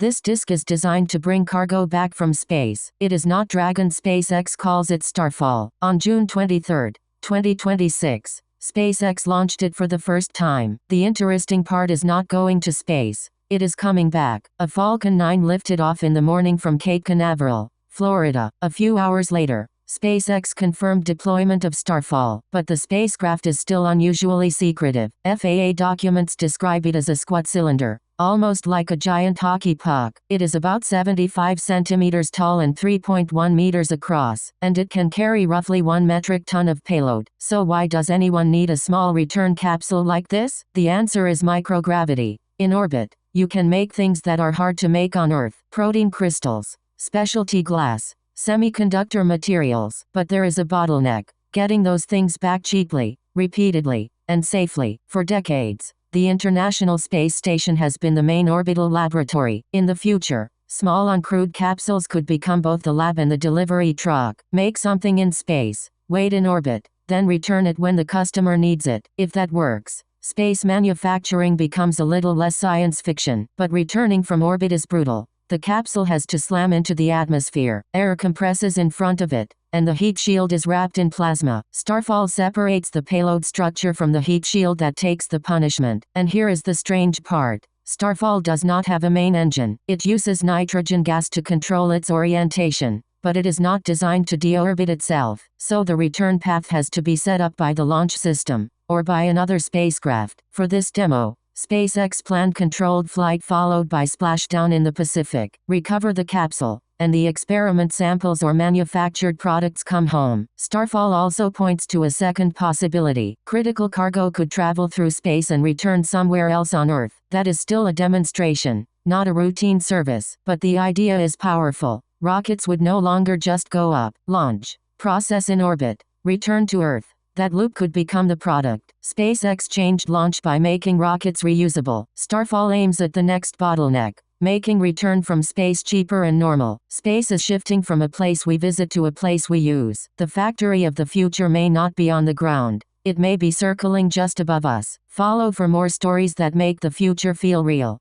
This disk is designed to bring cargo back from space. It is not Dragon. SpaceX calls it Starfall. On June 23, 2026, SpaceX launched it for the first time. The interesting part is not going to space. It is coming back. A Falcon 9 lifted off in the morning from Cape Canaveral, Florida. A few hours later, SpaceX confirmed deployment of Starfall, but the spacecraft is still unusually secretive. FAA documents describe it as a squat cylinder, almost like a giant hockey puck. It is about 75 centimeters tall and 3.1 meters across, and it can carry roughly 1 metric ton of payload. So why does anyone need a small return capsule like this? The answer is microgravity. In orbit, you can make things that are hard to make on Earth: protein crystals, specialty glass, semiconductor materials. But there is a bottleneck: getting those things back cheaply, repeatedly, and safely. For decades, the International Space Station has been the main orbital laboratory. In the future, small uncrewed capsules could become both the lab and the delivery truck. Make something in space, wait in orbit, then return it when the customer needs it. If that works, space manufacturing becomes a little less science fiction. But returning from orbit is brutal. The capsule has to slam into the atmosphere, air compresses in front of it, and the heat shield is wrapped in plasma. Starfall separates the payload structure from the heat shield that takes the punishment. And here is the strange part: Starfall does not have a main engine. It uses nitrogen gas to control its orientation, but it is not designed to deorbit itself. So the return path has to be set up by the launch system, or by another spacecraft. For this demo, SpaceX planned controlled flight followed by splashdown in the Pacific. Recover the capsule, and the experiment samples or manufactured products come home. Starfall also points to a second possibility: critical cargo could travel through space and return somewhere else on Earth. That is still a demonstration, not a routine service. But the idea is powerful. Rockets would no longer just go up, launch, process in orbit, return to Earth. That loop could become the product. SpaceX changed launch by making rockets reusable. Starfall aims at the next bottleneck: making return from space cheaper and normal. Space is shifting from a place we visit to a place we use. The factory of the future may not be on the ground. It may be circling just above us. Follow for more stories that make the future feel real.